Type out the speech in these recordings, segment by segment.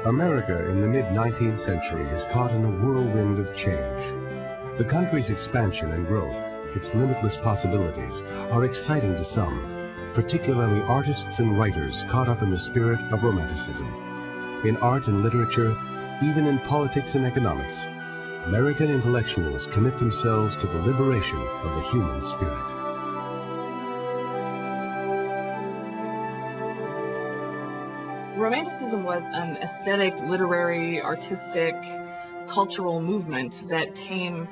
America in the mid-19th century is caught in a whirlwind of change. The country's expansion and growth, its limitless possibilities, are exciting to some, particularly artists and writers caught up in the spirit of Romanticism. In art and literature, even in politics and economics, American intellectuals commit themselves to the liberation of the human spirit. Romanticism was an aesthetic, literary, artistic, cultural movement that came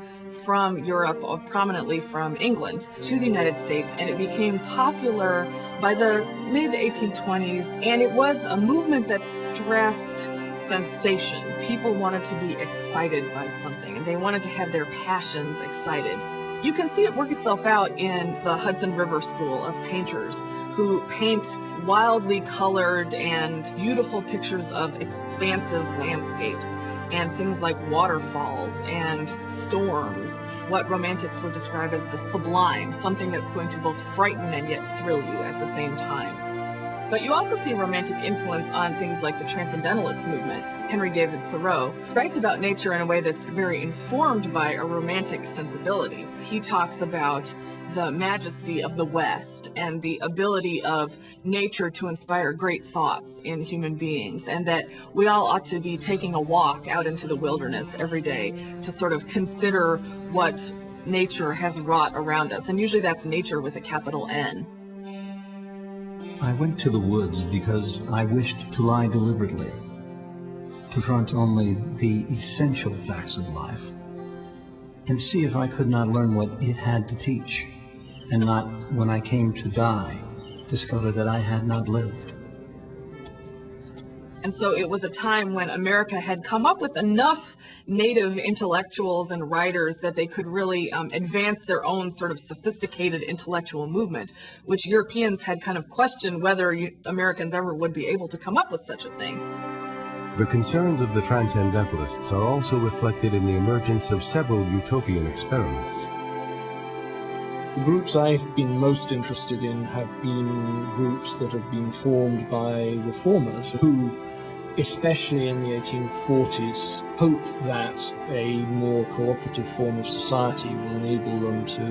from Europe, or prominently from England, to the United States, and it became popular by the mid-1820s, and it was a movement that stressed sensation. People wanted to be excited by something, and they wanted to have their passions excited. You can see it work itself out in the Hudson River School of painters, who paint wildly colored and beautiful pictures of expansive landscapes and things like waterfalls and storms, what romantics would describe as the sublime, something that's going to both frighten and yet thrill you at the same time. But you also see romantic influence on things like the Transcendentalist movement. Henry David Thoreau writes about nature in a way that's very informed by a romantic sensibility. He talks about the majesty of the West and the ability of nature to inspire great thoughts in human beings, and that we all ought to be taking a walk out into the wilderness every day to sort of consider what nature has wrought around us. And usually that's nature with a capital N. I went to the woods because I wished to lie deliberately, to front only the essential facts of life, and see if I could not learn what it had to teach, and not, when I came to die, discover that I had not lived. And so it was a time when America had come up with enough native intellectuals and writers that they could really advance their own sort of sophisticated intellectual movement, which Europeans had kind of questioned whether Americans ever would be able to come up with such a thing. The concerns of the Transcendentalists are also reflected in the emergence of several utopian experiments. The groups I've been most interested in have been groups that have been formed by reformers who, especially in the 1840s, hope that a more cooperative form of society will enable them to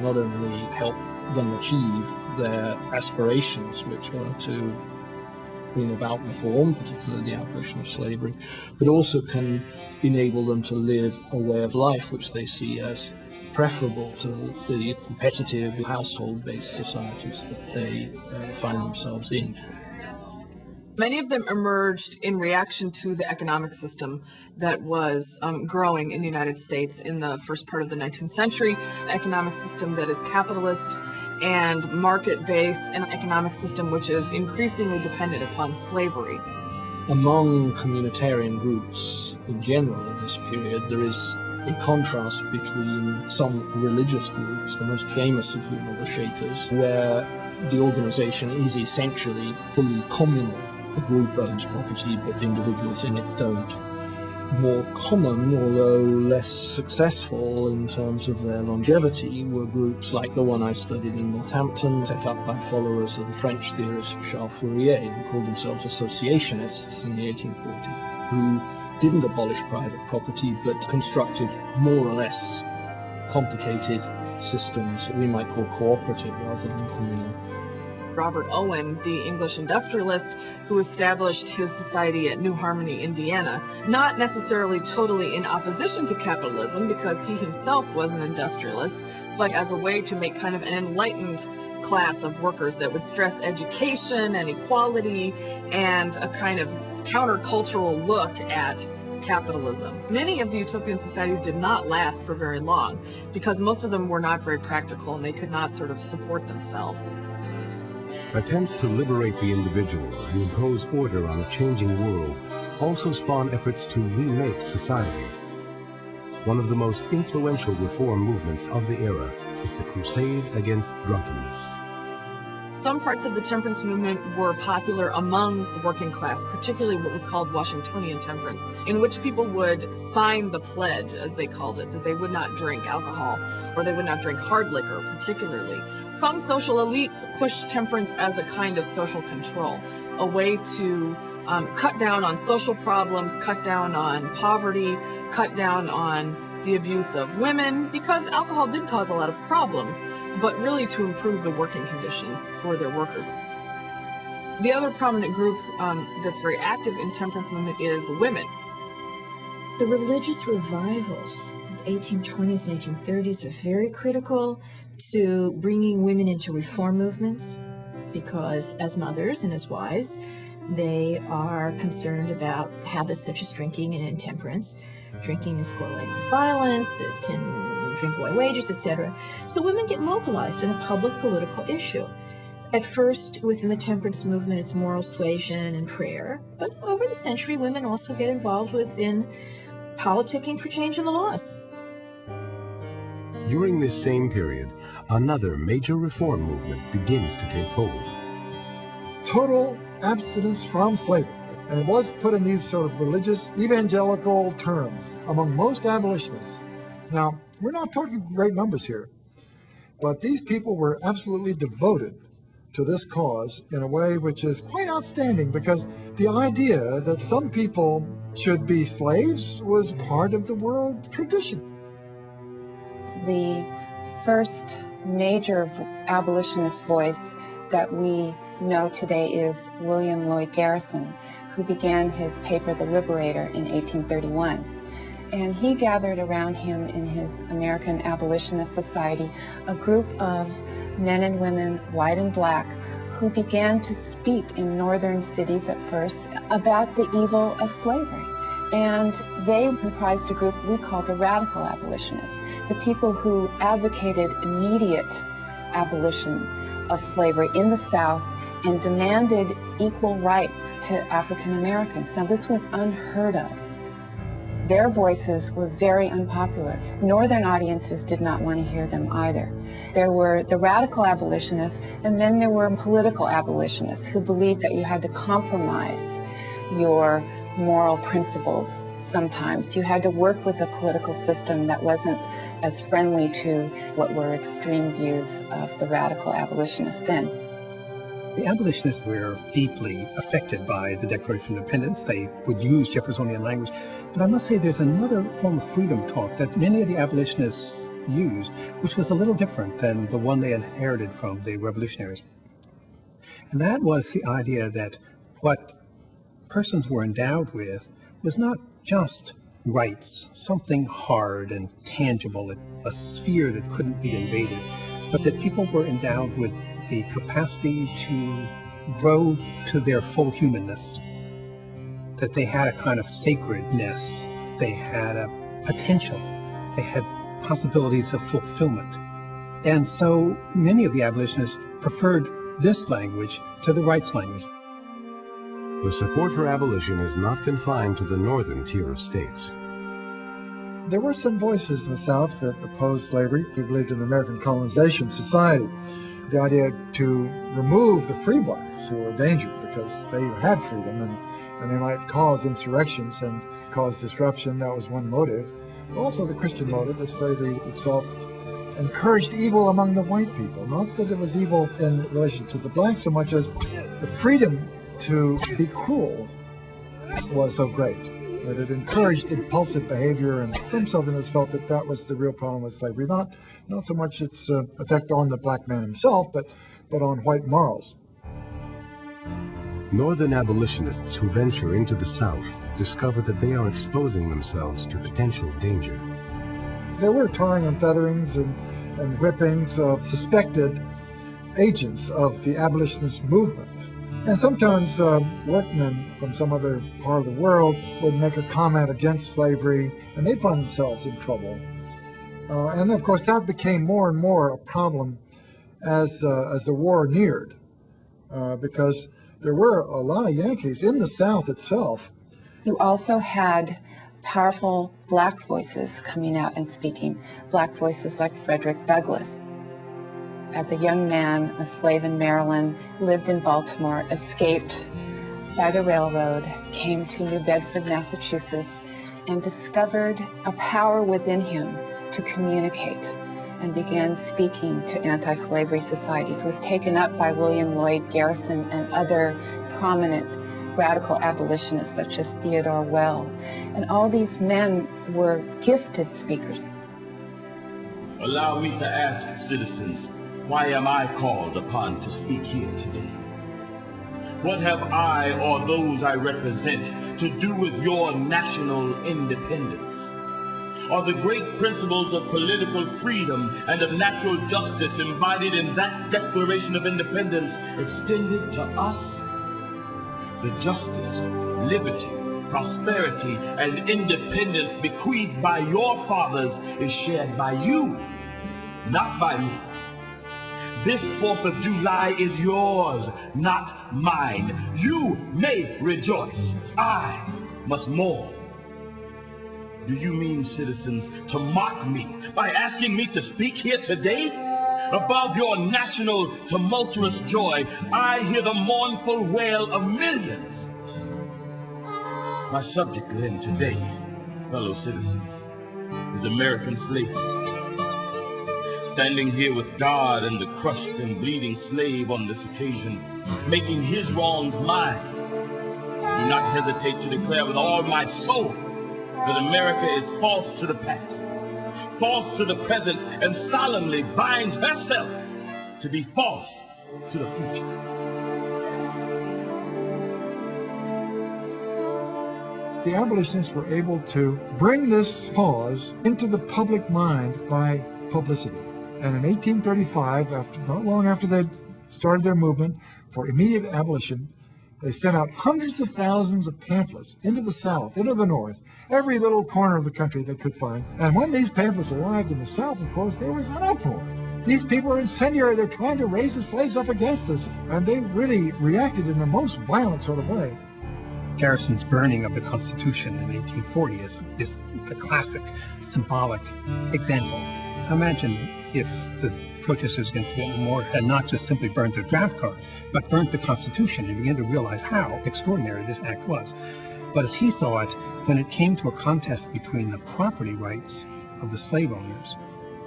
not only help them achieve their aspirations, which are to bring about reform, particularly the abolition of slavery, but also can enable them to live a way of life which they see as preferable to the competitive household-based societies that they find themselves in. Many of them emerged in reaction to the economic system that was growing in the United States in the first part of the 19th century, an economic system that is capitalist and market-based, an economic system which is increasingly dependent upon slavery. Among communitarian groups in general in this period, there is a contrast between some religious groups, the most famous of whom are the Shakers, where the organization is essentially fully communal. The group owns property, but individuals in it don't. More common, although less successful in terms of their longevity, were groups like the one I studied in Northampton, set up by followers of the French theorist Charles Fourier, who called themselves associationists in the 1840s, who didn't abolish private property, but constructed more or less complicated systems that we might call cooperative rather than communal. Robert Owen, the English industrialist who established his society at New Harmony, Indiana, not necessarily totally in opposition to capitalism because he himself was an industrialist, but as a way to make kind of an enlightened class of workers that would stress education and equality and a kind of countercultural look at capitalism. Many of the utopian societies did not last for very long because most of them were not very practical and they could not sort of support themselves. Attempts to liberate the individual and impose order on a changing world also spawn efforts to remake society. One of the most influential reform movements of the era is the crusade against drunkenness. Some parts of the temperance movement were popular among the working class, particularly what was called Washingtonian temperance, in which people would sign the pledge, as they called it, that they would not drink alcohol or they would not drink hard liquor particularly. Some social elites pushed temperance as a kind of social control, a way to cut down on social problems, cut down on poverty, cut down on the abuse of women, because alcohol did cause a lot of problems, but really to improve the working conditions for their workers. The other prominent group that's very active in temperance movement is women. The religious revivals of the 1820s and 1830s are very critical to bringing women into reform movements because as mothers and as wives, they are concerned about habits such as drinking and intemperance. Drinking is correlated with violence, it can drink away wages, etc. So women get mobilized in a public political issue. At first, within the temperance movement, it's moral suasion and prayer, but over the century, women also get involved within politicking for change in the laws. During this same period, another major reform movement begins to take hold. Total abstinence from slavery. And it was put in these sort of religious evangelical terms among most abolitionists. Now, we're not talking great numbers here, but these people were absolutely devoted to this cause in a way which is quite outstanding because the idea that some people should be slaves was part of the world tradition. The first major abolitionist voice that we know today is William Lloyd Garrison, who began his paper, The Liberator, in 1831. And he gathered around him in his American Abolitionist Society a group of men and women, white and black, who began to speak in northern cities at first about the evil of slavery. And they comprised a group we call the radical abolitionists, the people who advocated immediate abolition of slavery in the South and demanded equal rights to African Americans. Now, this was unheard of. Their voices were very unpopular. Northern audiences did not want to hear them either. There were the radical abolitionists, and then there were political abolitionists who believed that you had to compromise your moral principles sometimes. You had to work with a political system that wasn't as friendly to what were extreme views of the radical abolitionists then. The abolitionists were deeply affected by the Declaration of Independence. They would use Jeffersonian language. But I must say there's another form of freedom talk that many of the abolitionists used, which was a little different than the one they inherited from the revolutionaries. And that was the idea that what persons were endowed with was not just rights, something hard and tangible, a sphere that couldn't be invaded, but that people were endowed with the capacity to grow to their full humanness, that they had a kind of sacredness, they had a potential, they had possibilities of fulfillment. And so many of the abolitionists preferred this language to the rights language. The support for abolition is not confined to the northern tier of states. There were some voices in the South that opposed slavery, who believed in American colonization society. The idea to remove the free blacks who were a danger because they had freedom and they might cause insurrections and cause disruption. That was one motive. But also the Christian motive that slavery itself encouraged evil among the white people. Not that it was evil in relation to the blacks so much as the freedom to be cruel was so great that it encouraged impulsive behavior, and some Southerners felt that that was the real problem with slavery. Not so much its effect on the black man himself, but on white morals. Northern abolitionists who venture into the South discover that they are exposing themselves to potential danger. There were tarring and featherings and whippings of suspected agents of the abolitionist movement. And sometimes workmen from some other part of the world would make a comment against slavery, and they'd find themselves in trouble. And of course, that became more and more a problem as the war neared, because there were a lot of Yankees in the South itself. You also had powerful black voices coming out and speaking, black voices like Frederick Douglass. As a young man, a slave in Maryland, lived in Baltimore, escaped by the railroad, came to New Bedford, Massachusetts, and discovered a power within him to communicate, and began speaking to anti-slavery societies, was taken up by William Lloyd Garrison and other prominent radical abolitionists such as Theodore Well. And all these men were gifted speakers. Allow me to ask, citizens, why am I called upon to speak here today? What have I or those I represent to do with your national independence? Are the great principles of political freedom and of natural justice embodied in that Declaration of Independence extended to us? The justice, liberty, prosperity, and independence bequeathed by your fathers is shared by you, not by me. This 4th of July is yours, not mine. You may rejoice. I must mourn. Do you mean, citizens, to mock me by asking me to speak here today? Above your national tumultuous joy, I hear the mournful wail of millions. My subject then today, fellow citizens, is American slavery. Standing here with God and the crushed and bleeding slave on this occasion, making his wrongs mine, do not hesitate to declare with all my soul that America is false to the past, false to the present, and solemnly binds herself to be false to the future. The abolitionists were able to bring this cause into the public mind by publicity. And in 1835, not long after they started their movement for immediate abolition, they sent out hundreds of thousands of pamphlets into the South, into the North, every little corner of the country they could find. And when these pamphlets arrived in the South, of course, there was an uproar. These people are incendiary. They're trying to raise the slaves up against us. And they really reacted in the most violent sort of way. Garrison's burning of the Constitution in 1840 is the classic symbolic example. Imagine if the protesters against the Vietnam War had not just simply burned their draft cards, but burnt the Constitution, and began to realize how extraordinary this act was. But as he saw it, when it came to a contest between the property rights of the slave owners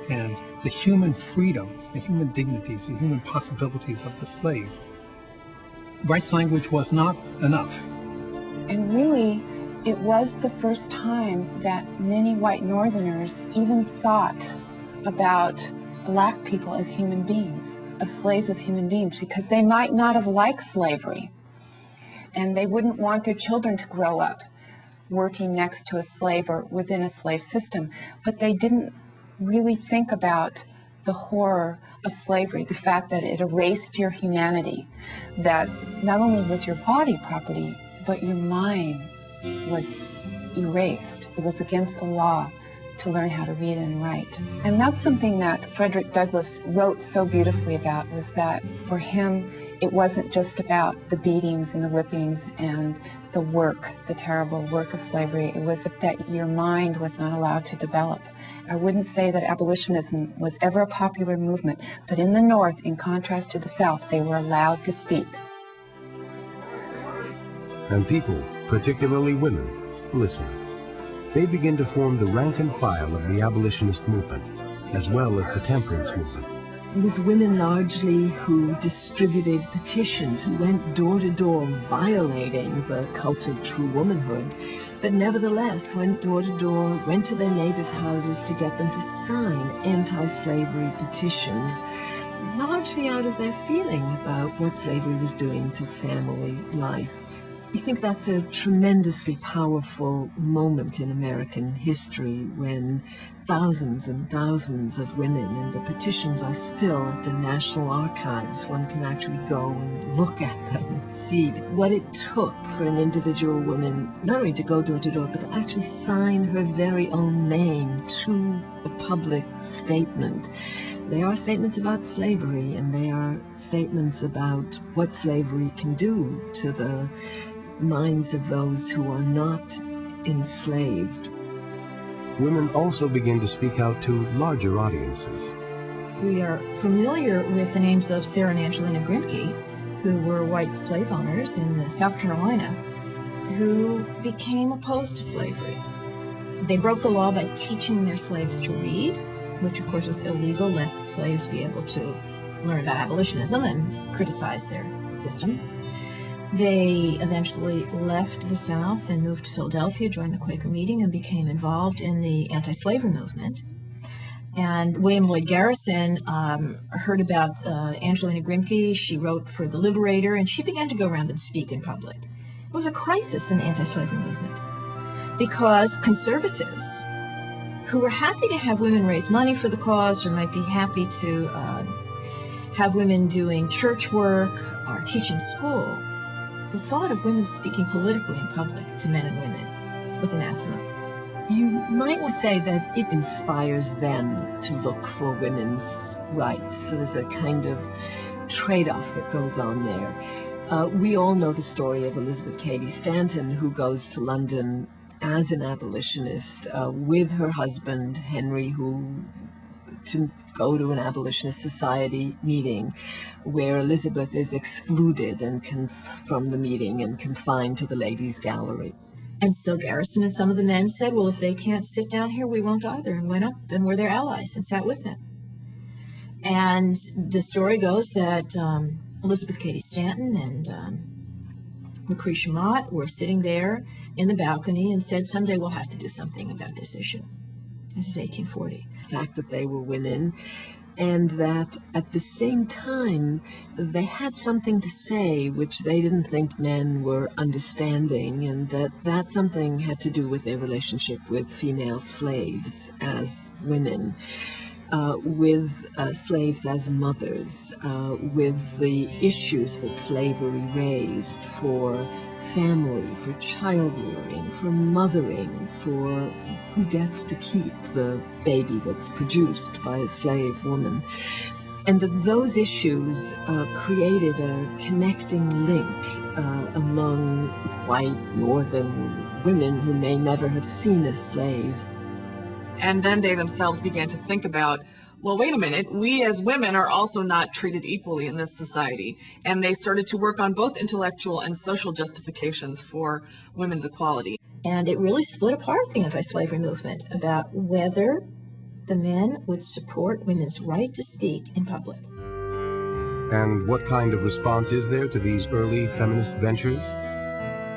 and the human freedoms, the human dignities, the human possibilities of the slave, rights language was not enough. And really, it was the first time that many white Northerners even thought about black people as human beings, of slaves as human beings, because they might not have liked slavery, and they wouldn't want their children to grow up working next to a slave or within a slave system, but they didn't really think about the horror of slavery, the fact that it erased your humanity, that not only was your body property, but your mind was erased. It was against the law to learn how to read and write. And that's something that Frederick Douglass wrote so beautifully about, was that for him, it wasn't just about the beatings and the whippings and the work, the terrible work of slavery. It was that your mind was not allowed to develop. I wouldn't say that abolitionism was ever a popular movement, but in the North, in contrast to the South, they were allowed to speak. And people, particularly women, listen. They begin to form the rank and file of the abolitionist movement, as well as the temperance movement. It was women largely who distributed petitions, who went door to door violating the cult of true womanhood, but nevertheless went door to door, went to their neighbors' houses to get them to sign anti-slavery petitions largely out of their feeling about what slavery was doing to family life. I think that's a tremendously powerful moment in American history when thousands and thousands of women, and the petitions are still at the National Archives. One can actually go and look at them and see what it took for an individual woman not only to go door to door, but to actually sign her very own name to the public statement. They are statements about slavery, and they are statements about what slavery can do to the minds of those who are not enslaved. Women also begin to speak out to larger audiences. We are familiar with the names of Sarah and Angelina Grimke, who were white slave owners in South Carolina, who became opposed to slavery. They broke the law by teaching their slaves to read, which of course was illegal, lest slaves be able to learn about abolitionism and criticize their system. They eventually left the South and moved to Philadelphia, joined the Quaker meeting, and became involved in the anti-slavery movement. And William Lloyd Garrison heard about Angelina Grimke. She wrote for The Liberator, and she began to go around and speak in public. It was a crisis in the anti-slavery movement because conservatives who were happy to have women raise money for the cause, or might be happy to have women doing church work or teaching school, the thought of women speaking politically in public to men and women was anathema. You might say that it inspires them to look for women's rights. So there's a kind of trade-off that goes on there. We all know the story of Elizabeth Cady Stanton, who goes to London as an abolitionist with her husband, Henry, to go to an abolitionist society meeting where Elizabeth is excluded and from the meeting and confined to the ladies' gallery. And so Garrison and some of the men said, well, if they can't sit down here, we won't either, and went up and were their allies and sat with them. And the story goes that Elizabeth Cady Stanton and Lucretia Mott were sitting there in the balcony and said, someday we'll have to do something about this issue. This is 1840. The fact that they were women, and that at the same time they had something to say which they didn't think men were understanding, and that something had to do with their relationship with female slaves as women, with slaves as mothers, with the issues that slavery raised for family, for child rearing, for mothering, for who gets to keep the baby that's produced by a slave woman. And that those issues created a connecting link among white northern women who may never have seen a slave. And then they themselves began to think about, well, wait a minute, we as women are also not treated equally in this society. And they started to work on both intellectual and social justifications for women's equality. And it really split apart the anti-slavery movement about whether the men would support women's right to speak in public. And what kind of response is there to these early feminist ventures?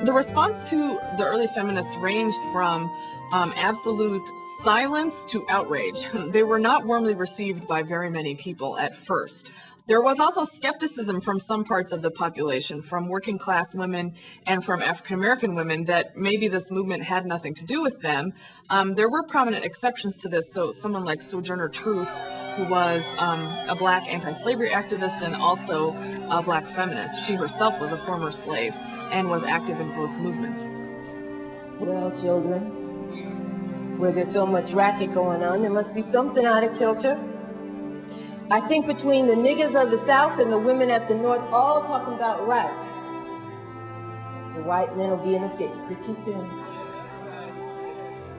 The response to the early feminists ranged from absolute silence to outrage. They were not warmly received by very many people at first. There was also skepticism from some parts of the population, from working class women and from African American women, that maybe this movement had nothing to do with them. There were prominent exceptions to this. So someone like Sojourner Truth, who was a black anti-slavery activist and also a black feminist. She herself was a former slave and was active in both movements. Well, children, where there's so much racket going on, there must be something out of kilter. I think between the niggas of the South and the women at the North all talking about rights, the white men will be in a fix pretty soon.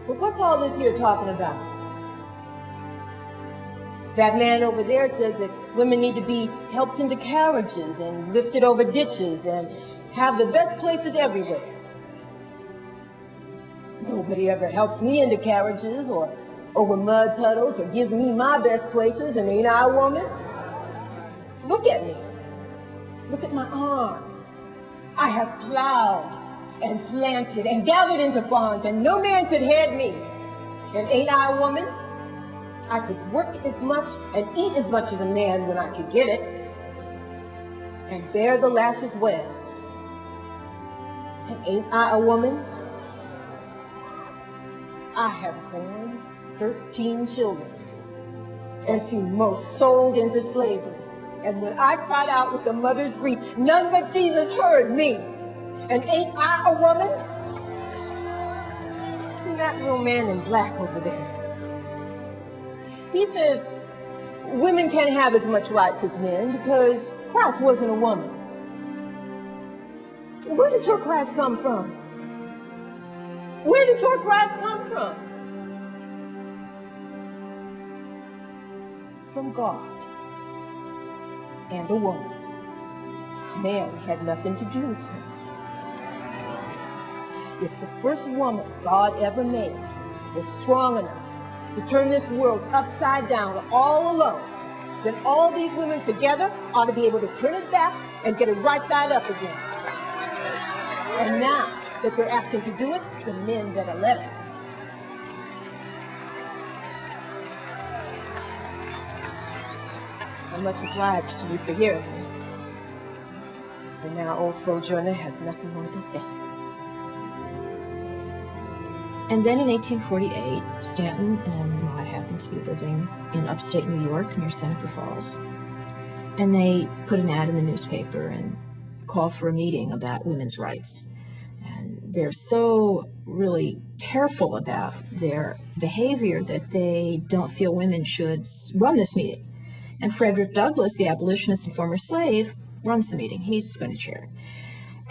But what's all this here talking about? That man over there says that women need to be helped into carriages and lifted over ditches and have the best places everywhere. Nobody ever helps me into carriages or over mud puddles or gives me my best places, and ain't I a woman? Look at me. Look at my arm. I have plowed and planted and gathered into barns, and no man could head me. And ain't I a woman? I could work as much and eat as much as a man when I could get it, and bear the lashes well. And ain't I a woman? I have borne 13 children and seen most sold into slavery. And when I cried out with a mother's grief, none but Jesus heard me. And ain't I a woman? See that little man in black over there? He says women can't have as much rights as men because Christ wasn't a woman. Where did your Christ come from? Where did your Christ come from? From God and a woman. Man had nothing to do with him. If the first woman God ever made was strong enough to turn this world upside down all alone, then all these women together ought to be able to turn it back and get it right side up again. And now that they're asking to do it, the men better let it. I'm much obliged to you for hearing me. And now old Sojourner has nothing more to say. And then in 1848, Stanton and Maud happened to be living in upstate New York near Seneca Falls. And they put an ad in the newspaper and called for a meeting about women's rights. And they're so really careful about their behavior that they don't feel women should run this meeting. And Frederick Douglass, the abolitionist and former slave, runs the meeting. He's going to chair it.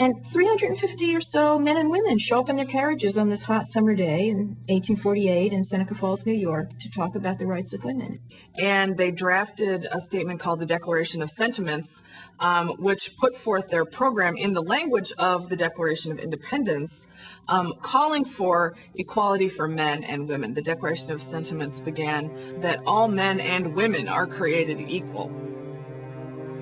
And 350 or so men and women show up in their carriages on this hot summer day in 1848 in Seneca Falls, New York, to talk about the rights of women. And they drafted a statement called the Declaration of Sentiments, which put forth their program in the language of the Declaration of Independence, calling for equality for men and women. The Declaration of Sentiments began that all men and women are created equal.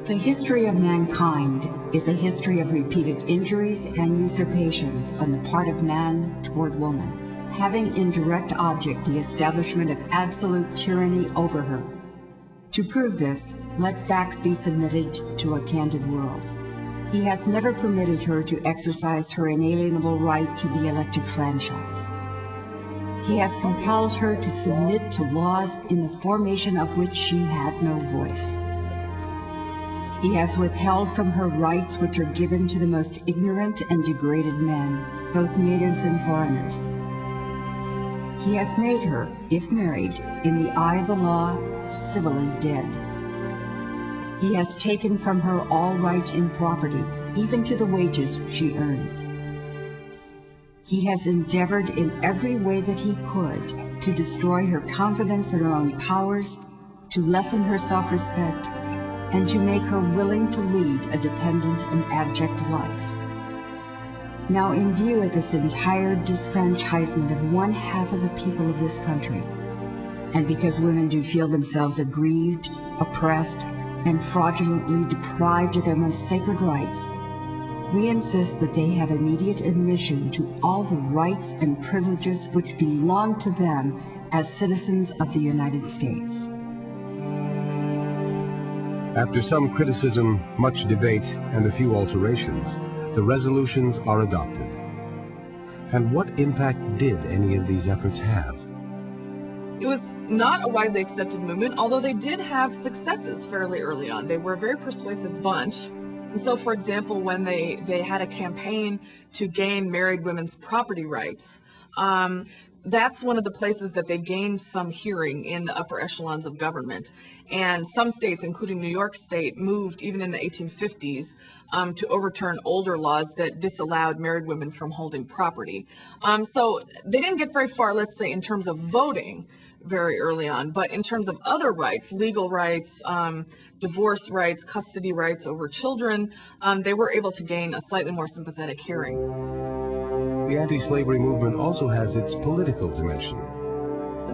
The history of mankind is a history of repeated injuries and usurpations on the part of man toward woman, having in direct object the establishment of absolute tyranny over her. To prove this, let facts be submitted to a candid world. He has never permitted her to exercise her inalienable right to the elective franchise. He has compelled her to submit to laws in the formation of which she had no voice. He has withheld from her rights which are given to the most ignorant and degraded men, both natives and foreigners. He has made her, if married, in the eye of the law, civilly dead. He has taken from her all right in property, even to the wages she earns. He has endeavored in every way that he could to destroy her confidence in her own powers, to lessen her self-respect, and to make her willing to lead a dependent and abject life. Now, in view of this entire disfranchisement of one half of the people of this country, and because women do feel themselves aggrieved, oppressed, and fraudulently deprived of their most sacred rights, we insist that they have immediate admission to all the rights and privileges which belong to them as citizens of the United States. After some criticism, much debate, and a few alterations, the resolutions are adopted. And what impact did any of these efforts have? It was not a widely accepted movement, although they did have successes fairly early on. They were a very persuasive bunch. And so, for example, when they had a campaign to gain married women's property rights, that's one of the places that they gained some hearing in the upper echelons of government. And some states, including New York State, moved even in the 1850s to overturn older laws that disallowed married women from holding property. So they didn't get very far, let's say, in terms of voting very early on, but in terms of other rights, legal rights, divorce rights, custody rights over children, they were able to gain a slightly more sympathetic hearing. The anti-slavery movement also has its political dimension.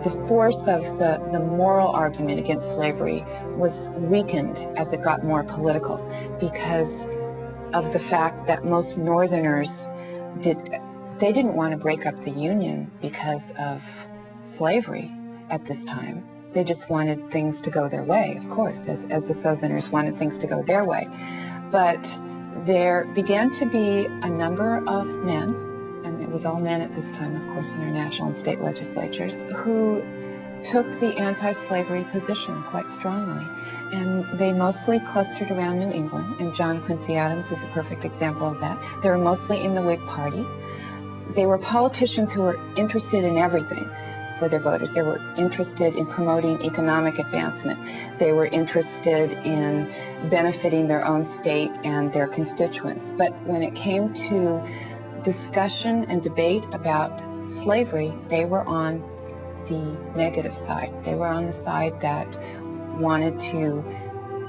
The force of the moral argument against slavery was weakened as it got more political because of the fact that most Northerners didn't want to break up the Union because of slavery at this time. They just wanted things to go their way, of course, as the Southerners wanted things to go their way. But there began to be a number of men, and it was all men at this time, of course, in our national and state legislatures, who took the anti-slavery position quite strongly. And they mostly clustered around New England, and John Quincy Adams is a perfect example of that. They were mostly in the Whig Party. They were politicians who were interested in everything for their voters. They were interested in promoting economic advancement. They were interested in benefiting their own state and their constituents. But when it came to discussion and debate about slavery, they were on the negative side. They were on the side that wanted to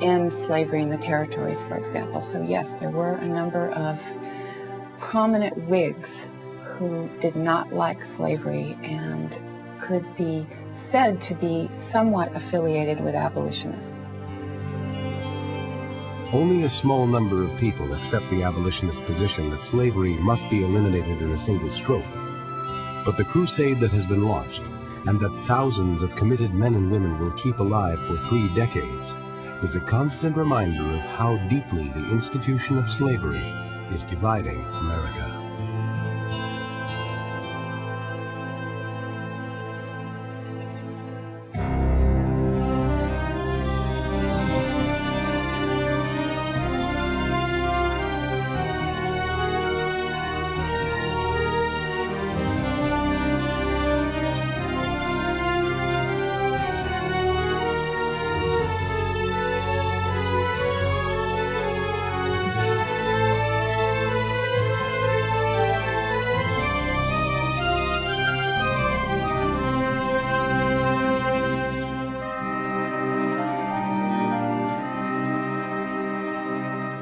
end slavery in the territories, for example. So yes, there were a number of prominent Whigs who did not like slavery and could be said to be somewhat affiliated with abolitionists. Only a small number of people accept the abolitionist position that slavery must be eliminated in a single stroke. But the crusade that has been launched, and that thousands of committed men and women will keep alive for 3 decades, is a constant reminder of how deeply the institution of slavery is dividing America.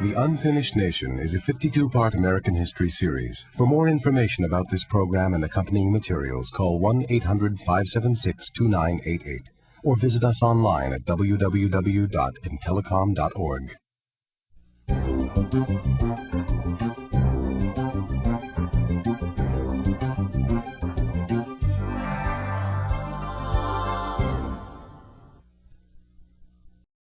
The Unfinished Nation is a 52-part American history series. For more information about this program and accompanying materials, call 1-800-576-2988 or visit us online at www.intelecom.org.